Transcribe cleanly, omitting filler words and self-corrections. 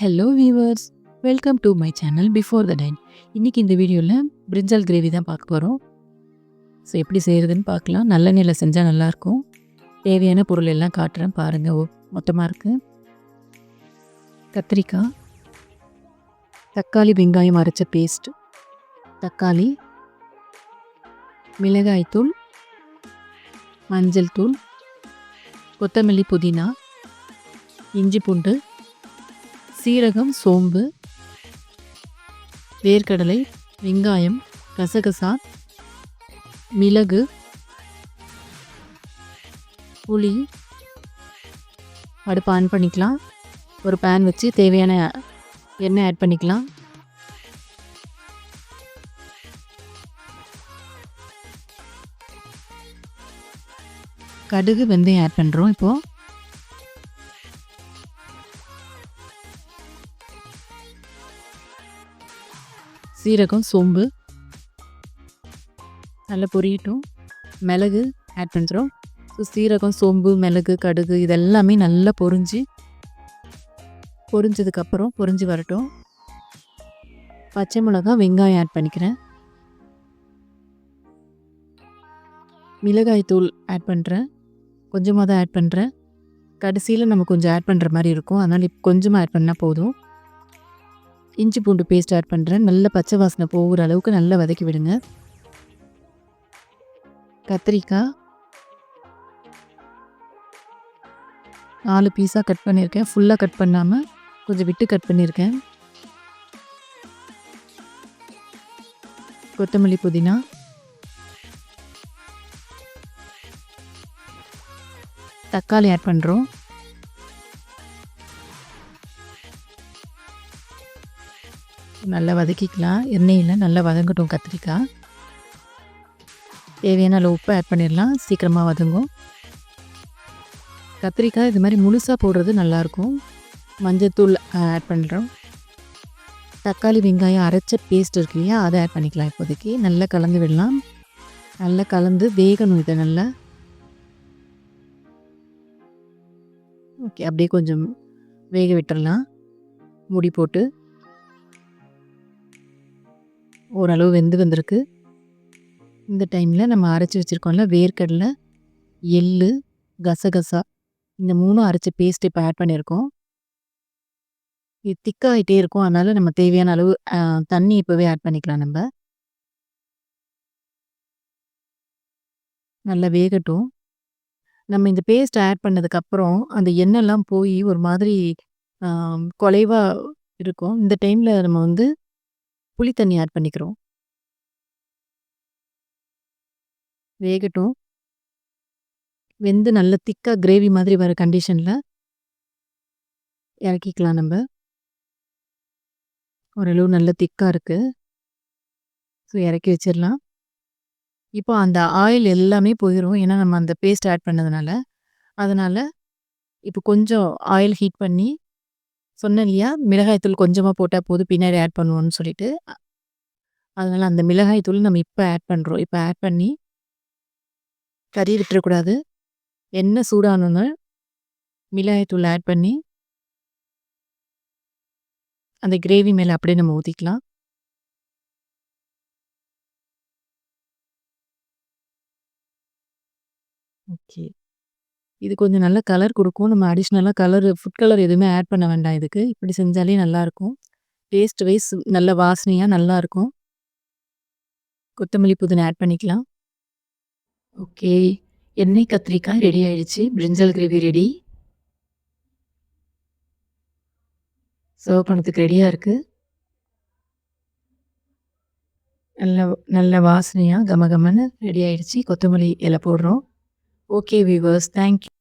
Hello viewers, welcome to my channel before the dine. இன்றைக்கி இந்த வீடியோவில் பிரிஞ்சால் கிரேவி தான் பார்க்க போகிறோம். ஸோ எப்படி செய்கிறதுன்னு பார்க்கலாம். நல்லெண்ணெயில் செஞ்சால் நல்லாயிருக்கும். தேவையான பொருள் எல்லாம் காட்டுறேன் பாருங்கள். மொத்தமாக இருக்குது. கத்திரிக்காய், தக்காளி வெங்காயம் அரைச்ச பேஸ்ட், தக்காளி, மிளகாய்த்தூள், மஞ்சள் தூள், கொத்தமல்லி புதினா, இஞ்சி பூண்டு, சீரகம், சோம்பு, வேர்க்கடலை, வெங்காயம், கசகசா, மிளகு, புளி. அடுப்பு ஆன் பண்ணிக்கலாம். ஒரு பேன் வச்சு தேவையான எண்ணெய் ஆட் பண்ணிக்கலாம். கடுகு, வெந்தயம் ஆட் பண்ணுறோம். இப்போது சீரகம், சோம்பு நல்லா பொரியட்டும். மிளகு ஆட் பண்ணுறோம். ஸோ சீரகம், சோம்பு, மிளகு, கடுகு இதெல்லாமே நல்லா பொரிஞ்சதுக்கப்புறம் பொரிஞ்சு வரட்டும். பச்சை மிளகா, வெங்காயம் ஆட் பண்ணிக்கிறேன். மிளகாய் தூள் ஆட் பண்ணுறேன். கொஞ்சமாக தான் ஆட் பண்ணுறேன். கடைசியில் நம்ம கொஞ்சம் ஆட் பண்ணுற மாதிரி இருக்கும். அதனால் இப்போ கொஞ்சமாக ஆட் பண்ணால் போதும். இஞ்சி பூண்டு பேஸ்ட் ஆட் பண்ணுறேன். நல்ல பச்சை வாசனை போகிற அளவுக்கு நல்லா வதக்கி விடுங்க. கத்திரிக்காய் 4 பீஸாக கட் பண்ணியிருக்கேன். ஃபுல்லாக கட் பண்ணாமல் கொஞ்சம் விட்டு கட் பண்ணியிருக்கேன். கொத்தமல்லி புதினா, தக்காளி ஆட் பண்ணுறோம். நல்லா வதக்கிக்கலாம். எண்ணெயில் நல்லா வதங்கட்டும். கத்திரிக்காய் தேவையான அளவு உப்பு ஆட் பண்ணிடலாம். சீக்கிரமாக வதங்கும். கத்திரிக்காய் இது மாதிரி முழுசாக போடுறது நல்லாயிருக்கும். மஞ்சத்தூள் ஆட் பண்ணுறோம். தக்காளி வெங்காயம் அரைச்ச பேஸ்ட் இருக்கு இல்லையா, அதை ஆட் பண்ணிக்கலாம். இப்போதைக்கு நல்லா கலந்து விடலாம். நல்லா கலந்து வேகணும். இதை நல்லா ஓகே, அப்படியே கொஞ்சம் வேக விட்டுடலாம். மூடி போட்டு ஓரளவு வெந்து வந்திருக்கு. இந்த டைமில் நம்ம அரைச்சி வச்சுருக்கோம்ல வேர்க்கடலை, எள்ளு, கசகசா இந்த 3 அரைச்ச பேஸ்ட் இப்போ ஆட் பண்ணியிருக்கோம். இது திக்காகிட்டே இருக்கும். அதனால் நம்ம தேவையான அளவு தண்ணி இப்போவே ஆட் பண்ணிக்கலாம். நம்ம நல்லா வேகட்டும். நம்ம இந்த பேஸ்ட் ஆட் பண்ணதுக்கப்புறம் அந்த எண்ணெய்லாம் போய் ஒரு மாதிரி குலைவாக இருக்கும். இந்த டைமில் நம்ம வந்து புளி தண்ணி ஆட் பண்ணிக்கிறோம். வேகட்டும். வெந்து நல்ல திக்காக கிரேவி மாதிரி வர கண்டிஷனில் இறக்கிக்கலாம். நம்ம ஓரளவு நல்ல திக்காக இருக்குது. ஸோ இறக்கி வச்சிடலாம். இப்போ அந்த ஆயில் எல்லாமே போயிடும். ஏன்னா நம்ம அந்த பேஸ்ட் ஆட் பண்ணதுனால. அதனால் இப்போ கொஞ்சம் ஆயில் ஹீட் பண்ணி சொன்னேன் இல்லையா, மிளகாய்த்தூள் கொஞ்சமாக போட்டால் போதும், பின்னாடி ஆட் பண்ணுவோன்னு சொல்லிட்டு. அதனால் அந்த மிளகாய்த்தூள் நம்ம இப்போ ஆட் பண்ணுறோம். இப்போ ஆட் பண்ணி கறி விட்டுறக்கூடாது. எண்ணெய் சூடானோன்னு மிளகாய்த்தூள் ஆட் பண்ணி அந்த கிரேவி மேலே அப்படியே நம்ம ஊற்றிக்கலாம். ஓகே, இது கொஞ்சம் நல்ல கலர் கொடுக்கும். நம்ம அடிஷ்னலாக ஃபுட் கலர் எதுவுமே ஆட் பண்ண வேண்டாம். இதுக்கு இப்படி செஞ்சாலே நல்லாயிருக்கும். டேஸ்ட் வைஸ் நல்ல வாசனையாக நல்லாயிருக்கும். கொத்தமல்லி புதினா ஆட் பண்ணிக்கலாம். ஓகே, எண்ணெய் கத்திரிக்காய் ரெடி ஆயிடுச்சு. பிரிஞ்சால் கிரேவி ரெடி. சர்வ் பண்ணுறதுக்கு ரெடியாக இருக்குது. நல்ல நல்ல வாசனையாக கமகமன்னு ரெடி ஆயிடுச்சு. கொத்தமல்லி இலை போடுறோம். Okay viewers, thank you.